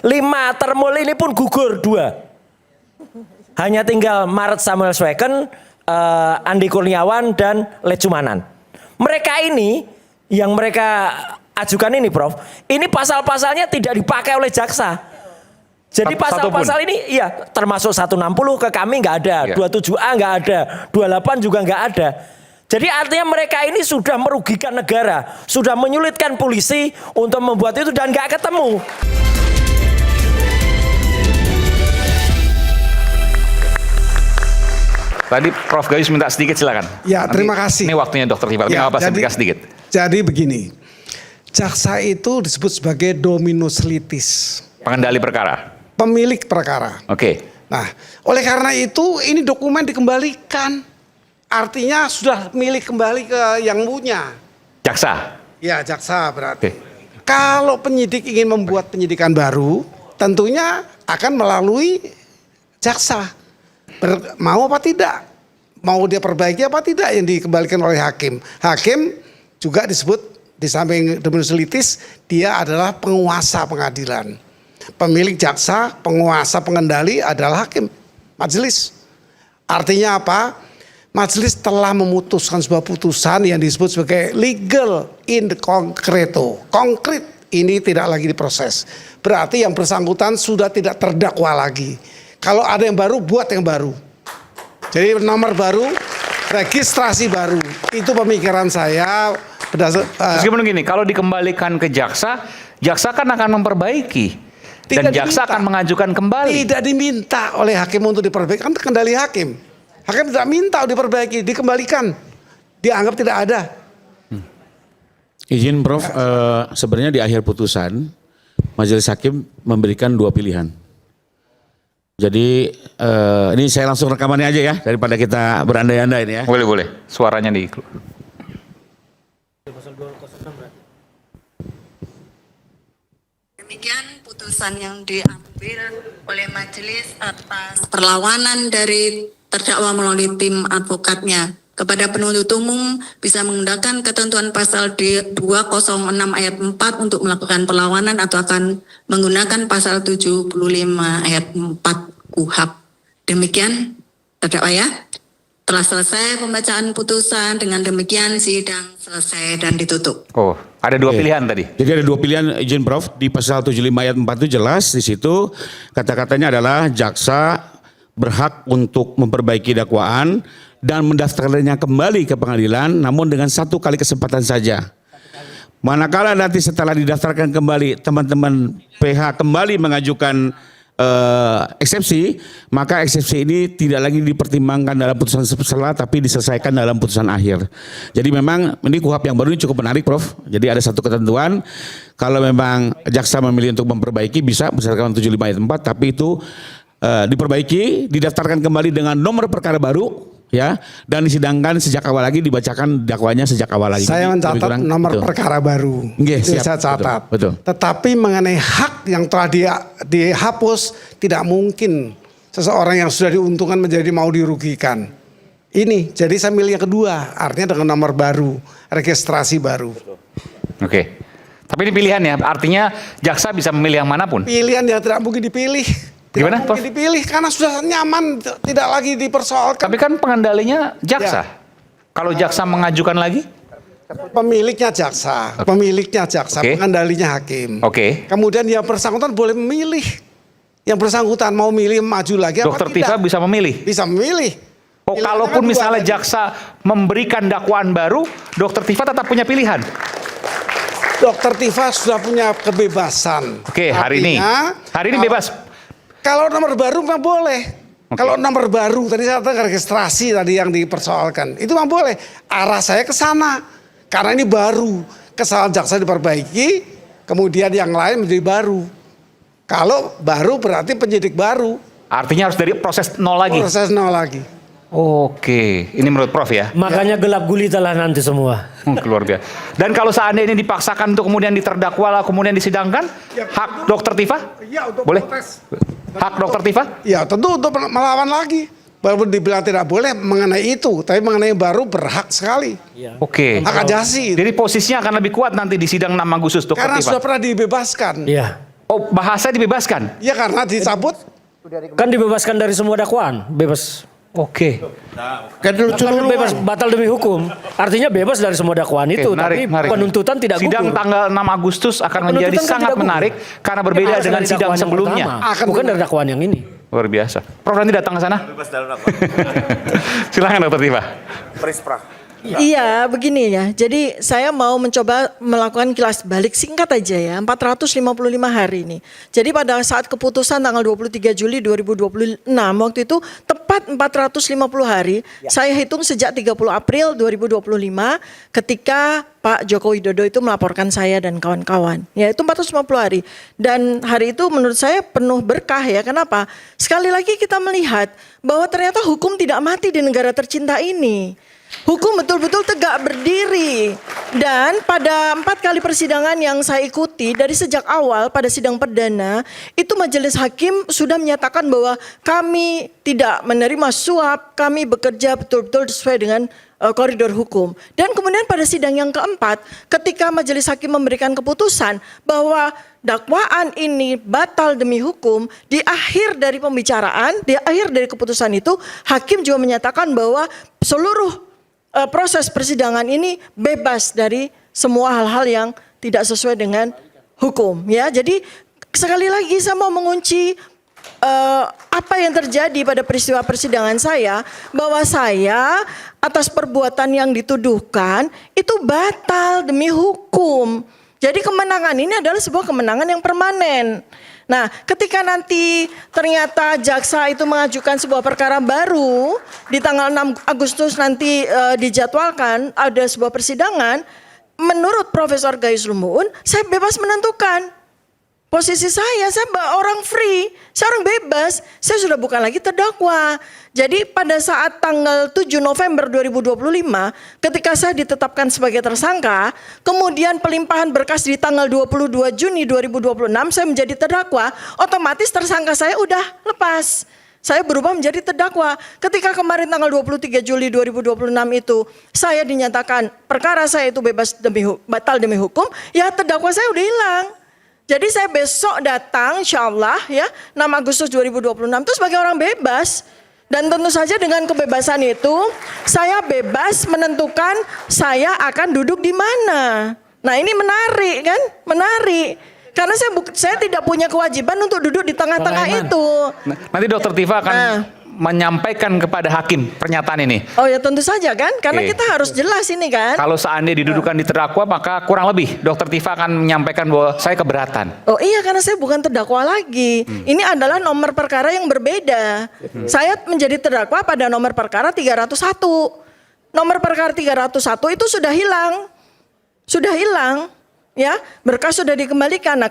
5 termul ini pun gugur 2. Hanya tinggal Maret Samuel Sweken, Andi Kurniawan dan Lecumanan. Mereka ini yang mereka ajukan ini, Prof. Ini pasal-pasalnya tidak dipakai oleh jaksa. Jadi pasal-pasal ini iya termasuk 160 ke kami nggak ada, 27A nggak ada, 28 juga nggak ada. Jadi artinya mereka ini sudah merugikan negara, sudah menyulitkan polisi untuk membuat itu dan nggak ketemu. Tadi Prof Gayus minta sedikit, silakan. Ya, terima kasih. Ini waktunya Dokter Tifa, tapi nggak apa-apa, saya minta sedikit. Jadi begini, jaksa itu disebut sebagai dominus litis. Pengendali perkara. Pemilik perkara. Oke. Nah, oleh karena itu ini dokumen dikembalikan. Artinya sudah milik kembali ke yang punya. Jaksa. Ya, jaksa berarti. Oke. Kalau penyidik ingin membuat penyidikan baru, tentunya akan melalui jaksa. Mau apa tidak? Mau dia perbaiki apa tidak yang dikembalikan oleh hakim. Hakim juga disebut di samping dominus litis, dia adalah penguasa pengadilan. Pemilik jaksa, penguasa pengendali adalah hakim, majelis. Artinya apa? Majelis telah memutuskan sebuah putusan yang disebut sebagai legal in the concreto. Konkret, ini tidak lagi diproses. Berarti yang bersangkutan sudah tidak terdakwa lagi. Kalau ada yang baru, buat yang baru. Jadi nomor baru, registrasi baru. Itu pemikiran saya. Meskipun gini, kalau dikembalikan ke jaksa, jaksa kan akan memperbaiki. Dan jaksa akan mengajukan kembali. Tidak diminta oleh hakim untuk diperbaiki, kan kendali hakim. Hakim tidak minta diperbaiki, dikembalikan. Dianggap tidak ada. Izin Prof, sebenarnya di akhir putusan, majelis hakim memberikan 2 pilihan. Jadi ini saya langsung rekamannya aja ya, daripada kita berandai-andai ini ya. Boleh, boleh. Suaranya di... Demikian putusan yang diambil oleh majelis atas perlawanan dari terdakwa melalui tim advokatnya. Kepada penuntut umum bisa menggunakan ketentuan pasal 206 ayat 4 untuk melakukan perlawanan atau akan menggunakan pasal 75 ayat 4 KUHP. Demikian terdakwa ya. Telah selesai pembacaan putusan, dengan demikian sidang selesai dan ditutup. Oh, ada 2 pilihan tadi. Jadi ada 2 pilihan, izin Prof, di pasal 75 ayat 4 itu jelas di situ kata-katanya adalah jaksa berhak untuk memperbaiki dakwaan dan mendaftarkannya kembali ke pengadilan, namun dengan 1 kali kesempatan saja. Manakala nanti setelah didaftarkan kembali teman-teman PH kembali mengajukan eksepsi, maka eksepsi ini tidak lagi dipertimbangkan dalam putusan setelah, tapi diselesaikan dalam putusan akhir. Jadi memang ini KUHP yang baru ini cukup menarik, Prof. Jadi ada 1 ketentuan, kalau memang jaksa memilih untuk memperbaiki bisa berdasarkan 75 ayat 4, tapi itu diperbaiki, didaftarkan kembali dengan nomor perkara baru, ya, dan disidangkan sejak awal lagi, dibacakan dakwanya sejak awal lagi. Saya mencatat nomor perkara baru. Itu saya catat. Betul. Tetapi mengenai hak yang telah dihapus, tidak mungkin seseorang yang sudah diuntungkan menjadi mau dirugikan. Ini, jadi saya milih yang kedua, artinya dengan nomor baru, registrasi baru. Oke. Tapi ini pilihan ya, artinya jaksa bisa memilih yang manapun. Pilihan yang tidak mungkin dipilih. Gimana, Prof? Mungkin dipilih karena sudah nyaman, tidak lagi dipersoalkan. Tapi kan pengendalinya jaksa. Ya. Kalau jaksa mengajukan lagi? Pemiliknya jaksa, pengendalinya hakim. Oke. Kemudian yang bersangkutan boleh memilih. Yang bersangkutan mau milih maju lagi apa Dokter tidak. Tifa bisa memilih? Bisa memilih. Oh, kalaupun misalnya jaksa memberikan dakwaan baru, Dokter Tifa tetap punya pilihan? Dokter Tifa sudah punya kebebasan. Oke, hari ini bebas. Kalau nomor baru memang boleh. Okay. Kalau nomor baru tadi saya katakan registrasi tadi yang dipersoalkan, itu memang boleh. Arah saya ke sana. Karena ini baru, kesalahan jaksa diperbaiki, kemudian yang lain menjadi baru. Kalau baru berarti penyidik baru. Artinya harus dari proses nol lagi. Proses nol lagi. Oke, ini menurut Prof ya. Makanya gelap gulita lah nanti semua. Keluar biasa. Dan kalau seandainya ini dipaksakan untuk kemudian diterdakwa kemudian disidangkan, hak Dokter Tifa? Iya, untuk boleh? protes. Hak Dokter Tifa? Ya tentu untuk melawan lagi. Walaupun dibilang tidak boleh mengenai itu, tapi mengenai baru berhak sekali. Ya. Oke. Hak ajasi. Jadi posisinya akan lebih kuat nanti di sidang 6 Agustus Dokter Karena Tifa. sudah pernah dibebaskan. Iya. Oh, bahasa dibebaskan. Ya karena dicabut. Kan dibebaskan dari semua dakwaan, bebas. Oke. Kan Kan bebas batal demi hukum. Artinya bebas dari semua dakwaan itu, menarik, tapi menarik. penuntutan tidak gugur. Sidang tanggal 6 Agustus akan menjadi Penuntutan kan sangat tidak gugur. menarik karena berbeda Harus dengan dari sidang dakwaan yang sebelumnya. pertama, bukan dari dakwaan yang ini. Luar biasa. Prof nanti datang ke sana. Silakan Dokter Tifa. Iya, begini ya. Jadi saya mau mencoba melakukan kilas balik singkat aja ya, 455 hari ini. Jadi pada saat keputusan tanggal 23 Juli 2026, waktu itu tepat 450 hari, saya hitung sejak 30 April 2025 ketika Pak Joko Widodo itu melaporkan saya dan kawan-kawan. Ya itu 450 hari. Dan hari itu menurut saya penuh berkah ya. Kenapa? Sekali lagi kita melihat bahwa ternyata hukum tidak mati di negara tercinta ini. Hukum betul-betul tegak berdiri. Dan pada 4 kali persidangan yang saya ikuti dari sejak awal pada sidang perdana, itu majelis hakim sudah menyatakan bahwa kami tidak menerima suap, kami bekerja betul-betul sesuai dengan koridor hukum. Dan kemudian pada sidang yang keempat, ketika majelis hakim memberikan keputusan bahwa dakwaan ini batal demi hukum, di akhir dari pembicaraan, di akhir dari keputusan itu, hakim juga menyatakan bahwa seluruh proses persidangan ini bebas dari semua hal-hal yang tidak sesuai dengan hukum. Ya, jadi sekali lagi saya mau mengunci apa yang terjadi pada peristiwa persidangan saya, bahwa saya atas perbuatan yang dituduhkan itu batal demi hukum. Jadi kemenangan ini adalah sebuah kemenangan yang permanen. Nah, ketika nanti ternyata jaksa itu mengajukan sebuah perkara baru di tanggal 6 Agustus nanti dijadwalkan ada sebuah persidangan, menurut Profesor Gayus Lumbun, saya bebas menentukan. Posisi saya orang free, saya orang bebas, saya sudah bukan lagi terdakwa. Jadi pada saat tanggal 7 November 2025, ketika saya ditetapkan sebagai tersangka, kemudian pelimpahan berkas di tanggal 22 Juni 2026, saya menjadi terdakwa, otomatis tersangka saya udah lepas. Saya berubah menjadi terdakwa. Ketika kemarin tanggal 23 Juli 2026 itu, saya dinyatakan perkara saya itu bebas batal demi hukum, ya terdakwa saya udah hilang. Jadi saya besok datang insya Allah ya 6 Agustus 2026 itu sebagai orang bebas. Dan tentu saja dengan kebebasan itu saya bebas menentukan saya akan duduk di mana. Nah ini menarik kan? Menarik. Karena saya tidak punya kewajiban untuk duduk di tengah-tengah itu. Nanti Dokter Tifa akan menyampaikan kepada hakim pernyataan ini. Oh ya tentu saja kan, karena kita harus jelas ini kan. Kalau seandainya didudukan di terdakwa, maka kurang lebih Dokter Tifa akan menyampaikan bahwa saya keberatan. Oh iya, karena saya bukan terdakwa lagi. Ini adalah nomor perkara yang berbeda. Saya menjadi terdakwa pada nomor perkara 301. Nomor perkara 301 itu sudah hilang. Sudah hilang. Ya, berkas sudah dikembalikan. Nah,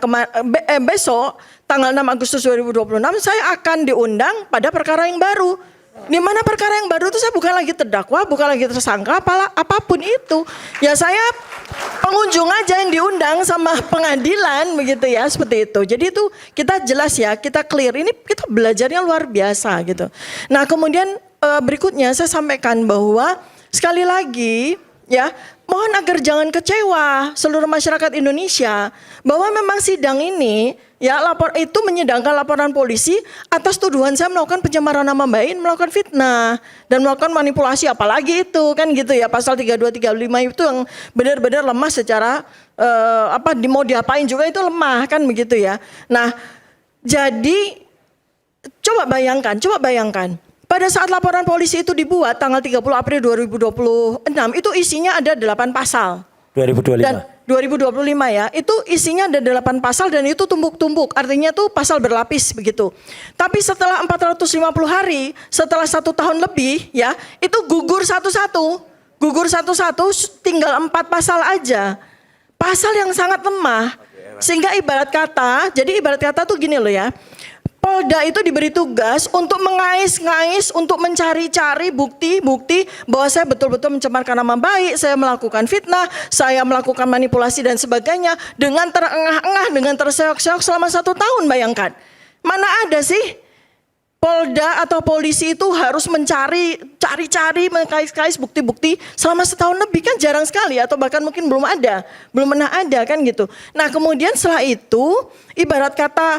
besok tanggal 6 Agustus 2026 saya akan diundang pada perkara yang baru. Di mana perkara yang baru itu saya bukan lagi terdakwa, bukan lagi tersangka, apapun itu. Ya saya pengunjung aja yang diundang sama pengadilan begitu ya, seperti itu. Jadi itu kita jelas ya, kita clear. Ini kita belajarnya luar biasa gitu. Nah, kemudian berikutnya saya sampaikan bahwa sekali lagi ya, mohon agar jangan kecewa seluruh masyarakat Indonesia bahwa memang sidang ini ya itu menyidangkan laporan polisi atas tuduhan saya melakukan pencemaran nama baik, melakukan fitnah dan melakukan manipulasi, apalagi itu kan gitu ya, pasal 32 35 itu yang benar-benar lemah secara mau diapain juga itu lemah kan begitu ya. Nah, jadi coba bayangkan pada saat laporan polisi itu dibuat tanggal 30 April 2026 itu isinya ada 8 pasal. 2025. Dan 2025 ya, itu isinya ada 8 pasal dan itu tumpuk-tumpuk. Artinya tuh pasal berlapis begitu. Tapi setelah 450 hari, setelah 1 tahun lebih ya, itu gugur satu-satu. Gugur satu-satu tinggal 4 pasal aja. Pasal yang sangat lemah. Sehingga ibarat kata tuh gini loh ya. Polda itu diberi tugas untuk mengais-ngais, untuk mencari-cari bukti-bukti bahwa saya betul-betul mencemarkan nama baik, saya melakukan fitnah, saya melakukan manipulasi dan sebagainya dengan terengah-engah, dengan terseok-seok selama 1 tahun, bayangkan. Mana ada sih Polda atau polisi itu harus cari-cari, mengkais-kais bukti-bukti selama setahun lebih, kan jarang sekali, atau bahkan mungkin belum pernah ada kan gitu. Nah kemudian setelah itu ibarat kata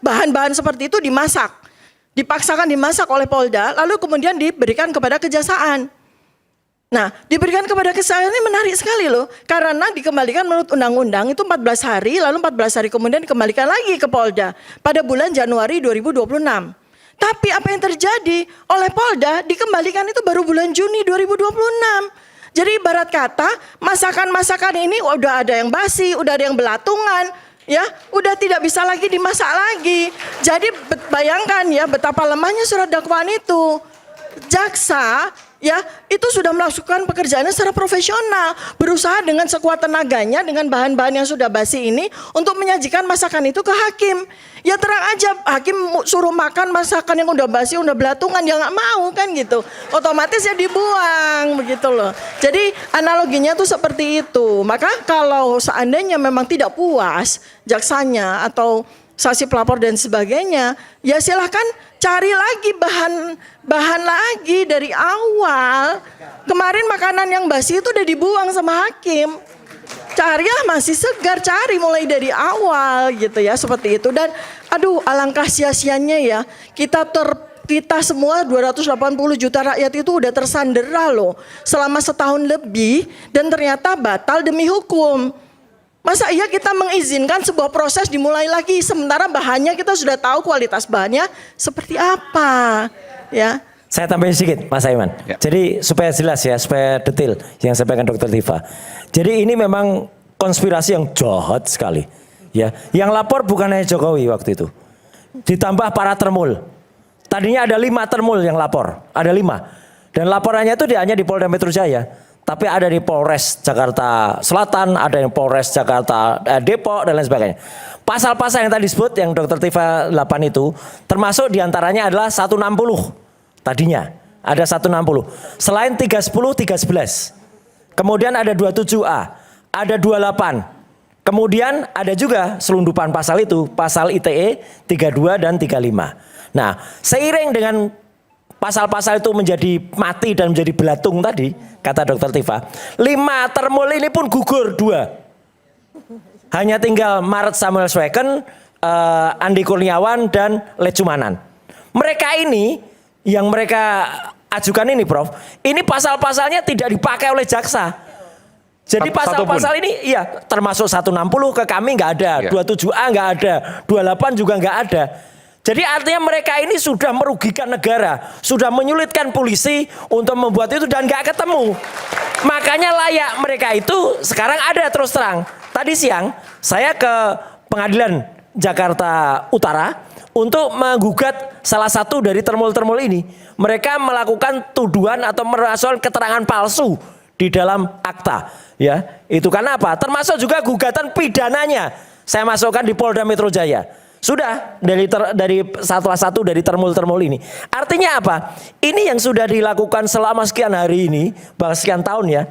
bahan-bahan seperti itu dipaksakan dimasak oleh Polda, lalu kemudian diberikan kepada Kejaksaan. Nah, diberikan kepada Kejaksaan ini menarik sekali loh, karena dikembalikan menurut undang-undang itu 14 hari, lalu 14 hari kemudian dikembalikan lagi ke Polda pada bulan Januari 2026. Tapi apa yang terjadi oleh Polda dikembalikan itu baru bulan Juni 2026. Jadi ibarat kata masakan-masakan ini udah ada yang basi, udah ada yang belatungan, ya, udah tidak bisa lagi dimasak lagi. Jadi bayangkan ya betapa lemahnya surat dakwaan itu. Jaksa ya itu sudah melakukan pekerjaannya secara profesional, berusaha dengan sekuat tenaganya dengan bahan-bahan yang sudah basi ini untuk menyajikan masakan itu ke hakim. Ya terang aja hakim suruh makan masakan yang udah basi, udah belatungan, ya nggak mau kan gitu. Otomatis ya dibuang begitu loh. Jadi analoginya tuh seperti itu. Maka kalau seandainya memang tidak puas jaksanya atau saksi pelapor dan sebagainya, ya silahkan cari lagi bahan lagi dari awal. Kemarin makanan yang basi itu udah dibuang sama hakim. Cari masih segar, cari mulai dari awal gitu ya, seperti itu. Dan aduh alangkah sia-sianya ya, kita semua 280 juta rakyat itu udah tersandera loh selama setahun lebih, dan ternyata batal demi hukum. Masa iya kita mengizinkan sebuah proses dimulai lagi sementara bahannya kita sudah tahu kualitas bahannya seperti apa, ya. Saya tambahin sedikit Mas Aiman. Ya. Jadi supaya jelas ya, supaya detail yang sampaikan Dr. Tifa. Jadi ini memang konspirasi yang jahat sekali. Ya, yang lapor bukan hanya Jokowi waktu itu. Ditambah para termul. Tadinya ada 5 termul yang lapor, ada 5. Dan laporannya itu hanya di Polda Metro Jaya. Tapi ada di Polres Jakarta Selatan, ada yang Polres Jakarta Depok dan lain sebagainya. Pasal-pasal yang tadi disebut yang Dr. Tifa 8 itu termasuk diantaranya adalah 160 tadinya. Ada 160. Selain 310, 311. Kemudian ada 27A, ada 28. Kemudian ada juga selundupan pasal itu, pasal ITE 32 dan 35. Nah, seiring dengan pasal-pasal itu menjadi mati dan menjadi belatung tadi, kata Dr. Tifa, 5 termul ini pun gugur 2. Hanya tinggal Maret Samuel Sweken, Andi Kurniawan dan Lecumanan. Mereka ini yang mereka ajukan ini Prof, ini pasal-pasalnya tidak dipakai oleh jaksa. Jadi pasal-pasal ini iya termasuk 160 ke kami nggak ada, 27A nggak ada, 28 juga nggak ada. Jadi artinya mereka ini sudah merugikan negara, sudah menyulitkan polisi untuk membuat itu dan nggak ketemu. Makanya layak mereka itu sekarang ada terus terang. Tadi siang saya ke Pengadilan Jakarta Utara untuk menggugat salah satu dari termul-termul ini. Mereka melakukan tuduhan atau merasakan keterangan palsu di dalam akta. Ya, itu karena apa? Termasuk juga gugatan pidananya. Saya masukkan di Polda Metro Jaya. Sudah dari salah satu dari termul-termul ini. Artinya apa? Ini yang sudah dilakukan selama sekian hari ini, bahkan sekian tahun ya.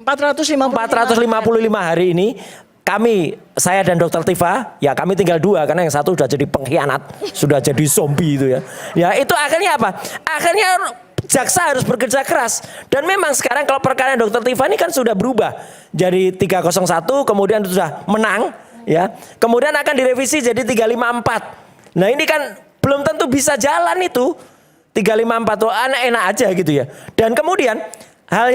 455 hari ini saya dan Dr. Tifa, ya kami tinggal 2 karena yang satu sudah jadi pengkhianat, sudah jadi zombie itu ya. Ya itu akhirnya apa? Akhirnya jaksa harus bekerja keras. Dan memang sekarang kalau perkara Dr. Tifa ini kan sudah berubah jadi 301, kemudian sudah menang. Ya, kemudian akan direvisi jadi 354. Nah ini kan belum tentu bisa jalan itu 354 tuh enak aja gitu ya. Dan kemudian hal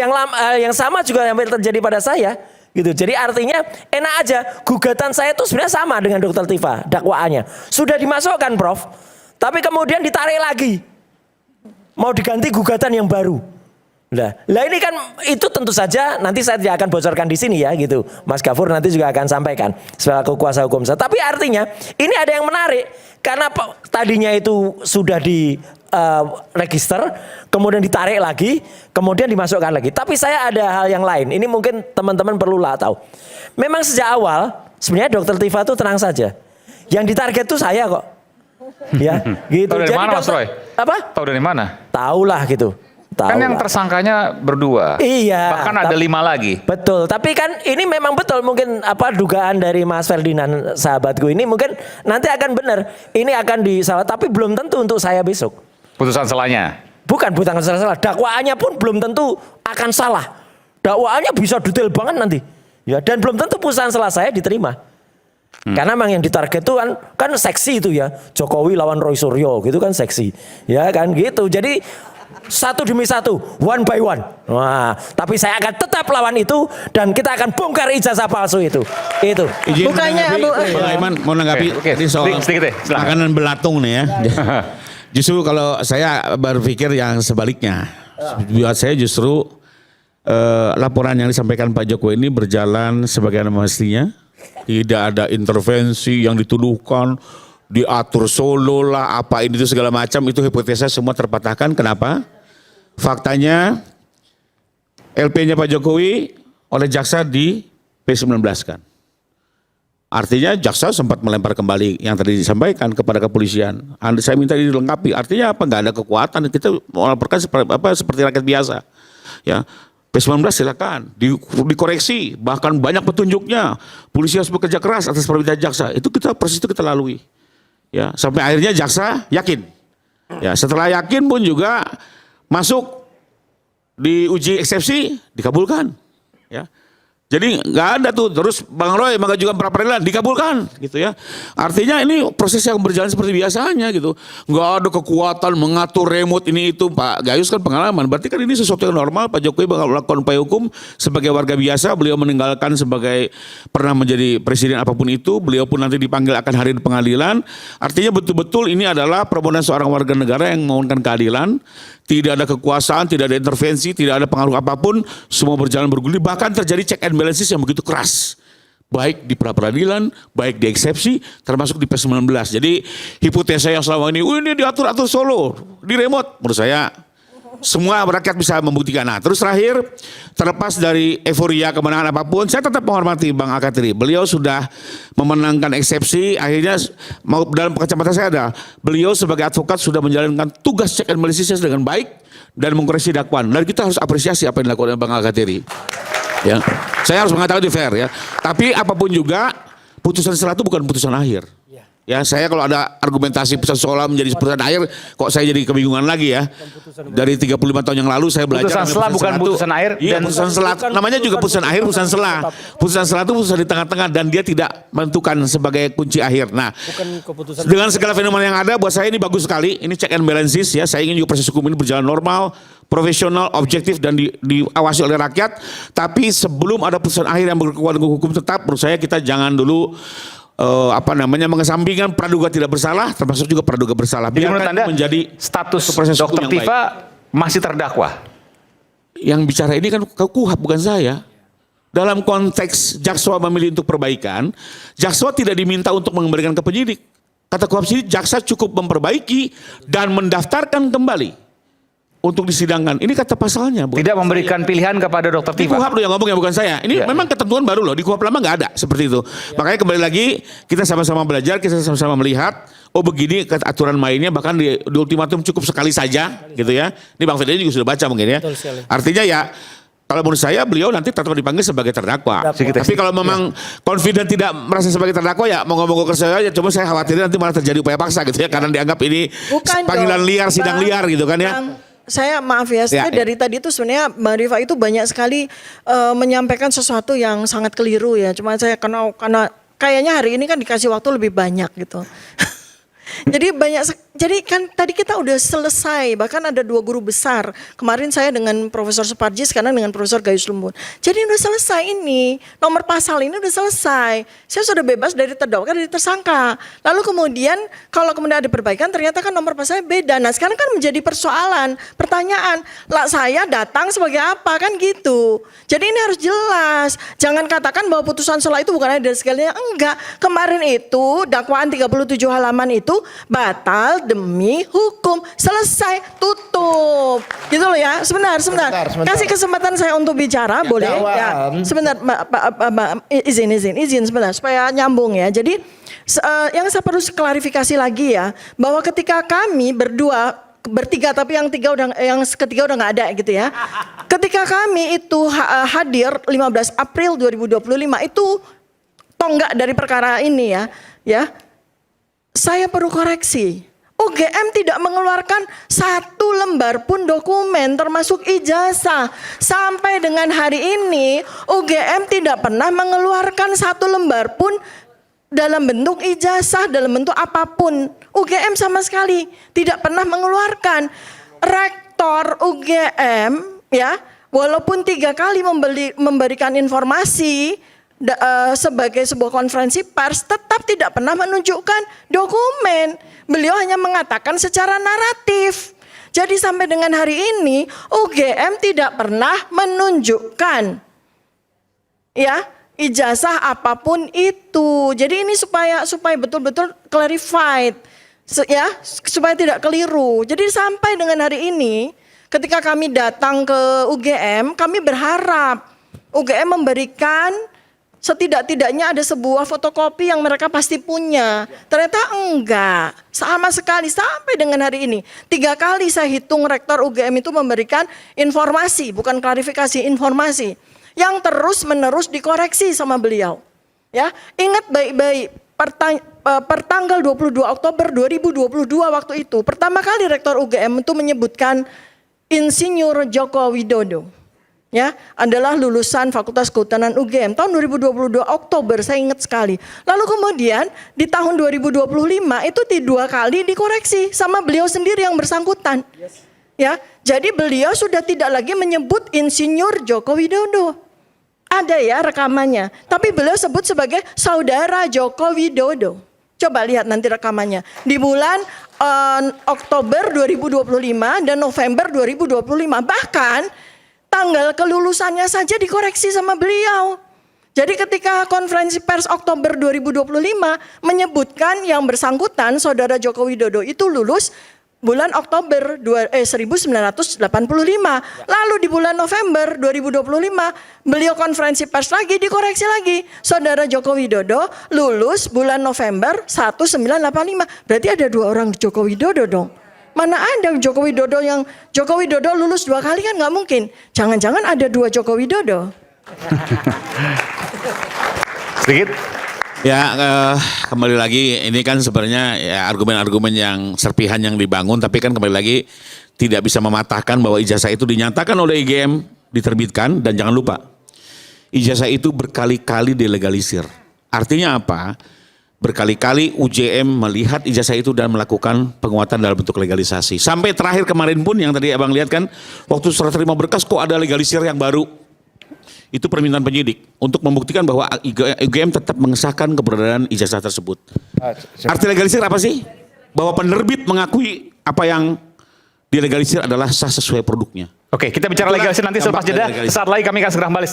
yang sama juga yang terjadi pada saya gitu. Jadi artinya enak aja gugatan saya itu sebenarnya sama dengan Dr. Tifa dakwaannya sudah dimasukkan Prof. Tapi kemudian ditarik lagi mau diganti gugatan yang baru. Lah ini kan itu tentu saja nanti saya tidak akan bocorkan di sini ya gitu. Mas Gafur nanti juga akan sampaikan sebagai kuasa hukum saya. Tapi artinya ini ada yang menarik karena tadinya itu sudah di register, kemudian ditarik lagi, kemudian dimasukkan lagi. Tapi saya ada hal yang lain. Ini mungkin teman-teman perlulah tahu. Memang sejak awal sebenarnya Dr. Tifa itu tenang saja. Yang ditarget itu saya kok. Ya, gitu. Tahu dari Jadi mana Mas Roy? Apa? Tahu dari mana? Tahulah gitu. Tahu Kan yang lah. tersangkanya berdua. Iya. Bahkan ada 5 lagi. Betul, tapi kan ini memang betul mungkin dugaan dari Mas Ferdinand sahabatku ini mungkin nanti akan benar. Ini akan disalah, tapi belum tentu untuk saya besok. Putusan selanya. Bukan salah. Dakwaannya pun belum tentu akan salah. Dakwaannya bisa detail banget nanti. Ya, dan belum tentu putusan salah saya diterima. Karena memang yang ditarget itu kan seksi itu ya. Jokowi lawan Roy Suryo gitu kan seksi. Ya kan gitu. Jadi satu demi satu, one by one. Wah, tapi saya akan tetap lawan itu dan kita akan bongkar ijazah palsu itu. Itu. Izin Bukannya menanggapi, Bang Aiman mau menanggapi Oke, tadi soal sedikit deh, silakan. makanan belatung nih ya. Justru kalau saya berpikir yang sebaliknya. Buat saya justru laporan yang disampaikan Pak Jokowi ini berjalan sebagaimana mestinya. Tidak ada intervensi yang dituduhkan, diatur solo lah, apa ini itu segala macam, itu hipotesa semua terpatahkan. Kenapa? Faktanya LP-nya Pak Jokowi oleh jaksa di P19 kan. Artinya jaksa sempat melempar kembali yang tadi disampaikan kepada kepolisian. Saya minta dilengkapi. Artinya apa? Nggak ada kekuatan. Kita melaporkan seperti rakyat biasa. Ya. P19 silakan dikoreksi, bahkan banyak petunjuknya. Polisi harus bekerja keras atas permintaan jaksa. Itu proses itu kita lalui. Ya, sampai akhirnya jaksa yakin. Ya, setelah yakin pun juga masuk diuji eksepsi dikabulkan. Ya. Jadi nggak ada tuh terus Bang Roy mengajukan pra peradilan dikabulkan gitu ya. Artinya ini proses yang berjalan seperti biasanya gitu. Nggak ada kekuatan mengatur remote ini itu. Pak Gayus kan pengalaman. Berarti kan ini sesuatu yang normal. Pak Jokowi melakukan upaya hukum sebagai warga biasa. Beliau meninggalkan sebagai pernah menjadi presiden apapun itu. Beliau pun nanti dipanggil akan hadir di pengadilan. Artinya betul-betul ini adalah permohonan seorang warga negara yang memohonkan keadilan. Tidak ada kekuasaan, tidak ada intervensi, tidak ada pengaruh apapun, semua berjalan bergulir, bahkan terjadi check and balances yang begitu keras. Baik di pra-peradilan, baik di eksepsi, termasuk di P19. Jadi hipotesa yang selama ini diatur-atur solo, di remote, menurut saya semua rakyat bisa membuktikan. Nah terus terakhir, terlepas dari euforia kemenangan apapun, saya tetap menghormati Bang Akatiri. Beliau sudah memenangkan eksepsi, akhirnya mau dalam kacamata saya ada, beliau sebagai advokat sudah menjalankan tugas check and balances dengan baik dan mengkoreksi dakwaan. Dan kita harus apresiasi apa yang dilakukan oleh Bang Akatiri. Ya, saya harus mengatakan itu fair ya. Tapi apapun juga, putusan setelah itu bukan putusan akhir. Ya, saya kalau ada argumentasi putusan seolah menjadi putusan akhir, kok saya jadi kebingungan lagi ya. Dari 35 tahun yang lalu saya belajar. Putusan selah bukan putusan akhir. Iya, Dan putusan selah. Namanya juga putusan akhir, putusan selah. Putusan selah itu putusan di tengah-tengah dan dia tidak menentukan sebagai kunci akhir. Nah, dengan segala fenomena yang ada, buat saya ini bagus sekali. Ini check and balances ya. Saya ingin juga proses hukum ini berjalan normal, profesional, objektif dan diawasi oleh rakyat. Tapi sebelum ada putusan akhir yang berkekuatan hukum tetap, menurut saya kita jangan dulu mengesampingkan praduga tidak bersalah, termasuk juga praduga bersalah. Jadi menurut Anda menjadi status proses hukum Dr. yang Tifa masih terdakwa? Yang bicara ini kan KUHP bukan saya. Dalam konteks jaksa memilih untuk perbaikan, jaksa tidak diminta untuk mengembalikan ke penyidik. Kata KUHP sini jaksa cukup memperbaiki dan mendaftarkan kembali untuk disidangkan. Ini kata pasalnya. Tidak memberikan pilihan kepada Dr. Di Tifa? KUHP loh yang ngomong ya bukan saya. Ini memang ketentuan baru loh. Di KUHP lama nggak ada seperti itu. Makanya kembali lagi kita sama-sama belajar, kita sama-sama melihat. Oh begini aturan mainnya, bahkan di ultimatum cukup sekali saja gitu ya. Ini Bang Ferdinand juga sudah baca mungkin ya. Artinya ya kalau menurut saya beliau nanti tetap dipanggil sebagai terdakwa. Tapi kalau memang confident tidak merasa sebagai terdakwa ya mau ngomong ke saya aja. Cuma saya khawatir nanti malah terjadi upaya paksa gitu ya. Karena dianggap ini panggilan liar, sidang liar gitu kan ya. Saya maaf ya, dari tadi itu sebenarnya Mbak Rifa itu banyak sekali menyampaikan sesuatu yang sangat keliru ya. Cuma saya karena kayaknya hari ini kan dikasih waktu lebih banyak gitu. Jadi kan tadi kita udah selesai, bahkan ada 2 guru besar. Kemarin saya dengan Profesor Suparji, sekarang dengan Profesor Gayus Lumbun. Jadi udah selesai ini, nomor pasal ini udah selesai. Saya sudah bebas dari terdakwa, dari tersangka. Lalu kemudian kalau kemudian ada perbaikan, ternyata kan nomor pasalnya beda. Nah sekarang kan menjadi persoalan, pertanyaan, lah saya datang sebagai apa kan gitu. Jadi ini harus jelas. Jangan katakan bahwa putusan selah itu bukan ada dari segalanya. Enggak, kemarin itu dakwaan 37 halaman itu batal demi hukum, selesai, tutup, gitu loh ya. Sebentar. Kasih kesempatan saya untuk bicara, boleh? Ya, sebentar, izin sebentar supaya nyambung ya. Jadi yang saya perlu klarifikasi lagi ya, bahwa ketika kami berdua bertiga, tapi yang ketiga udah nggak ada gitu ya. Ketika kami itu hadir 15 April 2025 itu tonggak dari perkara ini ya. Saya perlu koreksi. UGM tidak mengeluarkan satu lembar pun dokumen termasuk ijazah. Sampai dengan hari ini UGM tidak pernah mengeluarkan satu lembar pun dalam bentuk ijazah, dalam bentuk apapun. UGM sama sekali tidak pernah mengeluarkan. Rektor UGM ya, walaupun 3 kali memberikan informasi sebagai sebuah konferensi pers, tetap tidak pernah menunjukkan dokumen. Beliau hanya mengatakan secara naratif. Jadi sampai dengan hari ini UGM tidak pernah menunjukkan ya ijazah apapun itu. Jadi ini supaya betul-betul clarified ya, supaya tidak keliru. Jadi sampai dengan hari ini ketika kami datang ke UGM, kami berharap UGM memberikan setidak-tidaknya ada sebuah fotokopi yang mereka pasti punya. Ternyata enggak, sama sekali sampai dengan hari ini. 3 kali saya hitung rektor UGM itu memberikan informasi, bukan klarifikasi, informasi yang terus-menerus dikoreksi sama beliau. Ya, ingat baik-baik, pertanggal 22 Oktober 2022 waktu itu, pertama kali rektor UGM itu menyebutkan Insinyur Joko Widodo. Ya, adalah lulusan Fakultas Kehutanan UGM tahun 2022 Oktober, saya ingat sekali. Lalu kemudian di tahun 2025 itu 2 kali dikoreksi sama beliau sendiri yang bersangkutan. Ya, jadi beliau sudah tidak lagi menyebut Insinyur Joko Widodo. Ada ya rekamannya, tapi beliau sebut sebagai Saudara Joko Widodo. Coba lihat nanti rekamannya. Di bulan Oktober 2025 dan November 2025, bahkan tanggal kelulusannya saja dikoreksi sama beliau. Jadi ketika konferensi pers Oktober 2025 menyebutkan yang bersangkutan Saudara Joko Widodo itu lulus bulan Oktober 1985. Lalu di bulan November 2025 beliau konferensi pers lagi dikoreksi lagi. Saudara Joko Widodo lulus bulan November 1985. Berarti ada 2 orang Joko Widodo dong. Mana ada Joko Widodo lulus 2 kali, kan nggak mungkin. Jangan-jangan ada 2 Joko Widodo. Sedikit. Ya, kembali lagi ini kan sebenarnya ya argumen-argumen yang serpihan yang dibangun, tapi kan kembali lagi tidak bisa mematahkan bahwa ijazah itu dinyatakan oleh IGM diterbitkan, dan jangan lupa ijazah itu berkali-kali dilegalisir. Artinya apa? Berkali-kali UJM melihat ijazah itu dan melakukan penguatan dalam bentuk legalisasi. Sampai terakhir kemarin pun yang tadi abang lihat kan, waktu serah terima berkas kok ada legalisir yang baru. Itu permintaan penyidik untuk membuktikan bahwa UGM tetap mengesahkan keberadaan ijazah tersebut. Arti legalisir apa sih? Bahwa penerbit mengakui apa yang dilegalisir adalah sah sesuai produknya. Oke, kita bicara legalisir nanti selepas jeda. Saat lagi kami akan segera kembali.